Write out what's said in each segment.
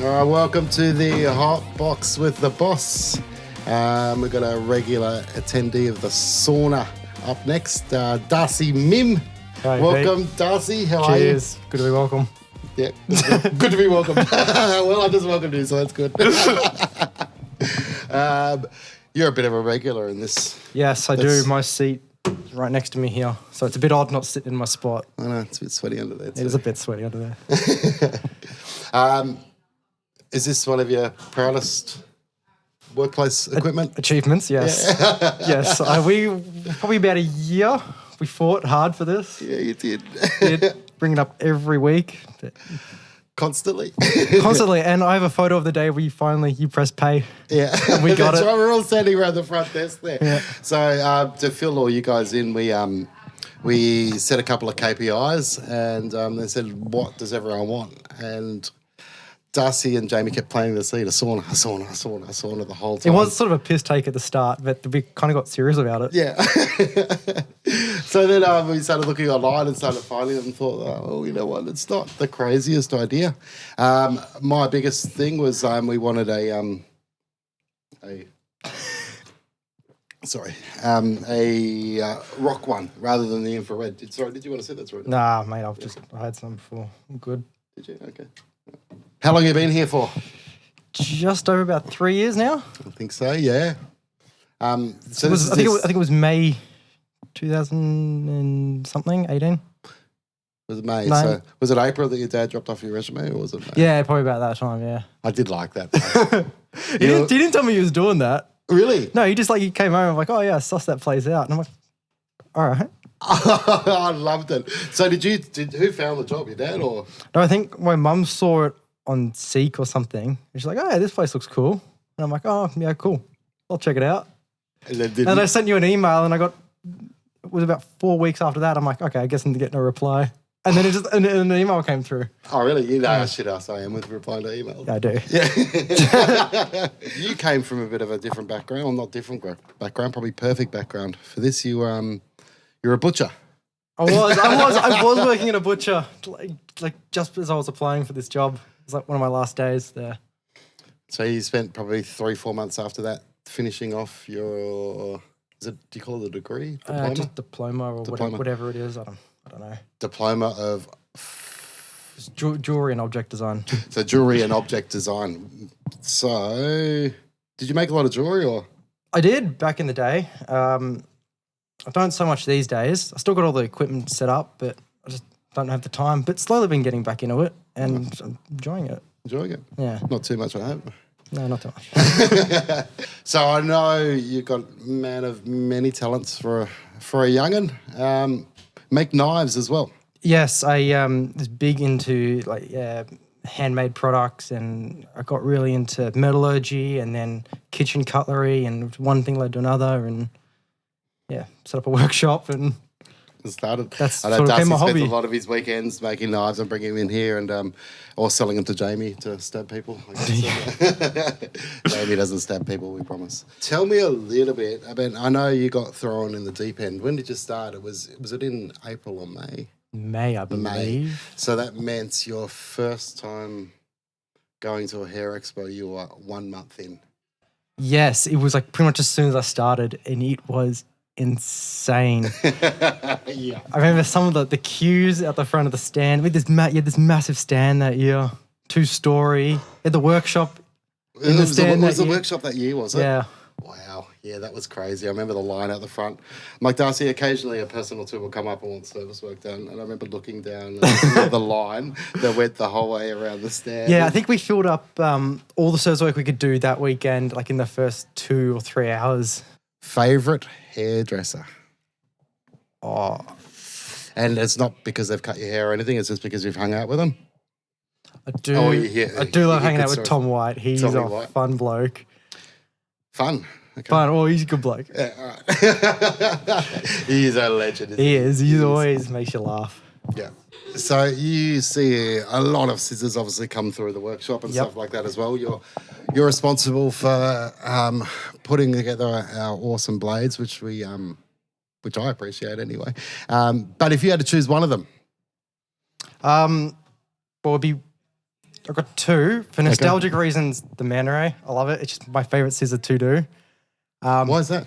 All right, welcome to the Hot Box with the Boss. We've got a regular attendee of the sauna up next, Darcy Mim. Hi, welcome, Pete. Darcy. How are you? Cheers. Good to be welcome. Yeah, good to be welcome. Well, I just welcomed you, so that's good. You're a bit of a regular in this. Yes, I do. My seat is right next to me here, so it's a bit odd not sitting in my spot. I know, it's a bit sweaty under there too. It is a bit sweaty under there. Is this one of your proudest workplace equipment? Achievements, yes. Yeah. Yes, we probably about a year, we fought hard for this. Yeah, you did. Bring it up every week. Constantly. Constantly, and I have a photo of the day you pressed pay. Yeah. And we got That's it. right, we're all standing around the front desk there. Yeah. So to fill all you guys in, we set a couple of KPIs and they said, what does everyone want? And Darcy and Jamie kept planting the seed, a sauna the whole time. It was sort of a piss take at the start, but we kind of got serious about it. Yeah. So then we started looking online and started finding them and thought, oh, you know what, it's not the craziest idea. My biggest thing was we wanted a rock one rather than the infrared. Did you want to say that's right? Nah, mate, I had some before. I'm good. Did you? Okay. How long have you been here for? Just over about 3 years now. I think so, yeah. I think it was May 2000 and something, 18. Was it May? No. So was it April that your dad dropped off your resume, or was it May? Yeah, probably about that time, yeah. I did like that. He didn't tell me he was doing that. Really? No, he came home and like, oh yeah, suss that place out. And I'm like, all right. I loved it. So who found the job, your dad or? No, I think my mum saw it on Seek or something. And she's like, oh yeah, this place looks cool. And I'm like, oh yeah, cool. I'll check it out. And I sent you an email and it was about 4 weeks after that. I'm like, okay, I guess I need to get no reply. And then an email came through. Oh, really? You know how shit ass I am with replying to emails. Yeah, I do. Yeah. You came from a bit of a different background. Well, not different background, probably perfect background. For this, you're a butcher. I was working in a butcher, like just as I was applying for this job. It was like one of my last days there. So you spent probably 3-4 months after that finishing off your, do you call it a degree? Diploma? Just diploma or whatever it is. I don't know. Diploma of? It's jewelry and object design. So jewelry and object design. So did you make a lot of jewelry or? I did back in the day. I don't so much these days. I still got all the equipment set up, but I just don't have the time. But slowly been getting back into it and I'm enjoying it. Enjoying it? Yeah. Not too much, I hope. No, not too much. So I know you've got man of many talents for a young'un. Make knives as well. Yes, I was big into handmade products, and I got really into metallurgy and then kitchen cutlery, and one thing led to another, and set up a workshop and started. That's I know sort of Darcy became my spent hobby. a lot of his weekends making knives and bringing them in here and or selling them to Jamie to stab people. I guess. Jamie doesn't stab people, we promise. Tell me a little bit about, I know you got thrown in the deep end. When did you start? Was it in April or May? May, I believe. May. So that meant your first time going to a hair expo, you were 1 month in. Yes, it was like pretty much as soon as I started, and it was insane. Yeah. I remember some of the queues out the front of the stand. We had this massive stand that year, 2-story. At the workshop. It was the workshop that year, was it? Yeah. Wow. Yeah, that was crazy. I remember the line out the front. I'm like, Darcy, occasionally a person or two will come up and want service work done. And I remember looking down at the line that went the whole way around the stand. Yeah, I think we filled up all the service work we could do that weekend, like in the first 2 or 3 hours. Favourite hairdresser? Oh. And it's not because they've cut your hair or anything. It's just because you've hung out with them? I do. Oh, I do love hanging out with Tom White. He's a fun bloke. Fun. Okay. Fun. Oh, he's a good bloke. Yeah, all right. He's a legend. He is. He always makes you laugh. Yeah. So you see a lot of scissors obviously come through the workshop and stuff like that as well. You're responsible for putting together our awesome blades, which I appreciate anyway. But if you had to choose one of them, Well, it'd be I've got two. For nostalgic reasons, the Man Ray. I love it. It's just my favourite scissor to do. Why is that?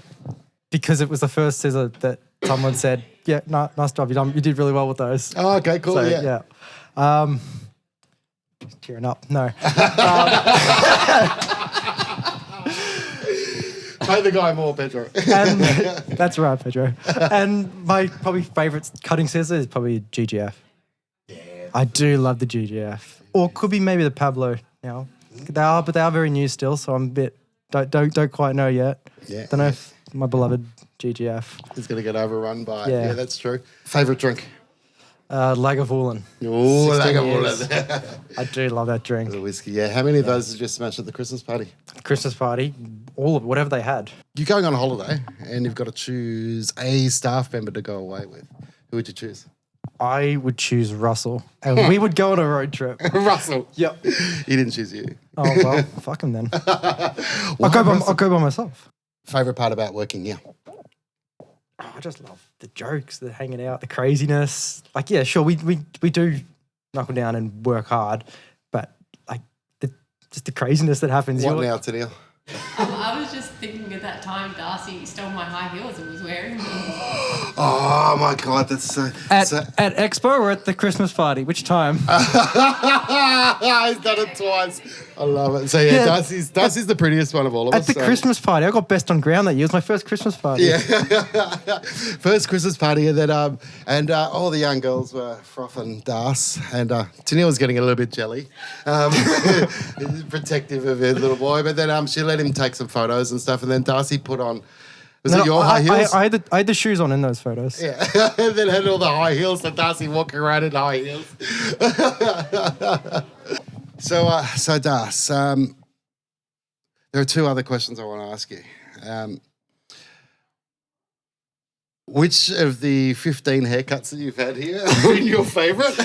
Because it was the first scissor that someone said, yeah, nice job. You did really well with those. Oh, okay, cool. So, yeah. Just cheering up. No. Pay the guy more, Pedro. And that's right, Pedro. And my probably favourite cutting scissor is probably GGF. Yeah. I do love the GGF. Or could be maybe the Pablo now. They are very new still, so I'm a bit don't quite know yet. Yeah. Don't know if my beloved GGF is going to get overrun by it. Yeah. Yeah, that's true. Favourite drink? Lagavulin. Oh, 16 Lagavulin. I do love that drink. The whiskey, yeah. How many of those did you smash at the Christmas party? Christmas party, all of it, whatever they had. You're going on a holiday and you've got to choose a staff member to go away with. Who would you choose? I would choose Russell, and we would go on a road trip. Russell. Yep. He didn't choose you. Oh, well, fuck him then. I'll go by myself. Favourite part about working here? Oh, I just love the jokes, the hanging out, the craziness. Like, yeah, sure, we do knuckle down and work hard, but like just the craziness that happens. What now, Tennille? I was just thinking at that time, Darcy stole my high heels and was wearing them. Oh my God, that's so... At Expo or at the Christmas party? Which time? He's done it twice. I love it. So yeah, Darcy's the prettiest one of all of us. At the Christmas party, I got best on ground that year. It was my first Christmas party. Yeah, first Christmas party, and then all the young girls were frothing Darce, and Tennille was getting a little bit jelly, protective of her little boy. But then she let him take some photos and stuff, and then Darcy put on. Was it your high heels? I had the shoes on in those photos. Yeah, and then had all the high heels, so Darcy walking around in high heels. So Darce, there are two other questions I want to ask you. Which of the 15 haircuts that you've had here have been your favourite?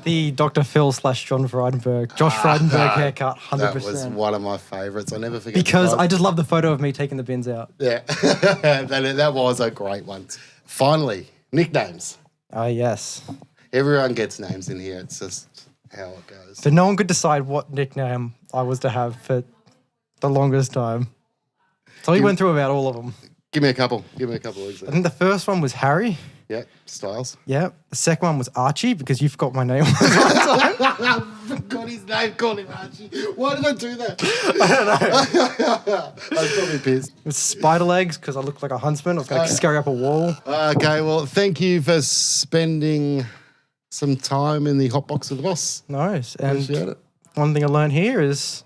The Dr. Phil / John Frydenberg, Josh Frydenberg haircut, 100%. That was one of my favourites. I never forget. Because I just love the photo of me taking the bins out. Yeah, that was a great one. Finally, nicknames. Oh, yes. Everyone gets names in here. It's just how it goes. But no one could decide what nickname I was to have for the longest time. So we went through about all of them. Give me a couple. I think the first one was Harry. Yeah, Styles. Yeah. The second one was Archie, because you forgot my name. I forgot his name, called him Archie. Why did I do that? I don't know. I was probably pissed. It was Spider Legs, because I looked like a huntsman. I was going to scurry up a wall. Okay, well, thank you for spending some time in the hot box with the boss. Nice. And Appreciate it. one thing I learned here is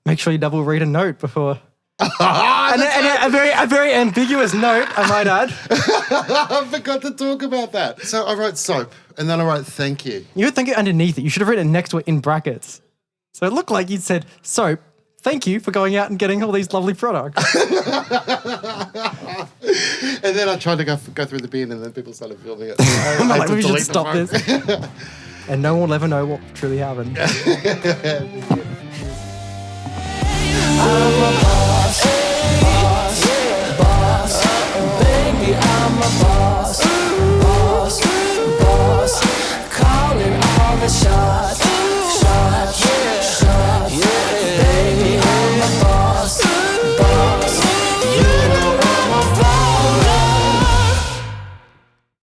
make sure you double read a note before... and a very ambiguous note, I might add. I forgot to talk about that. So I wrote soap, and then I wrote thank you. You would think it underneath it. You should have written it next to it in brackets. So it looked like you'd said, soap, thank you for going out and getting all these lovely products. And then I tried to go through the bin, and then people started filming it. I'm like, we should stop this. And no one will ever know what truly happened.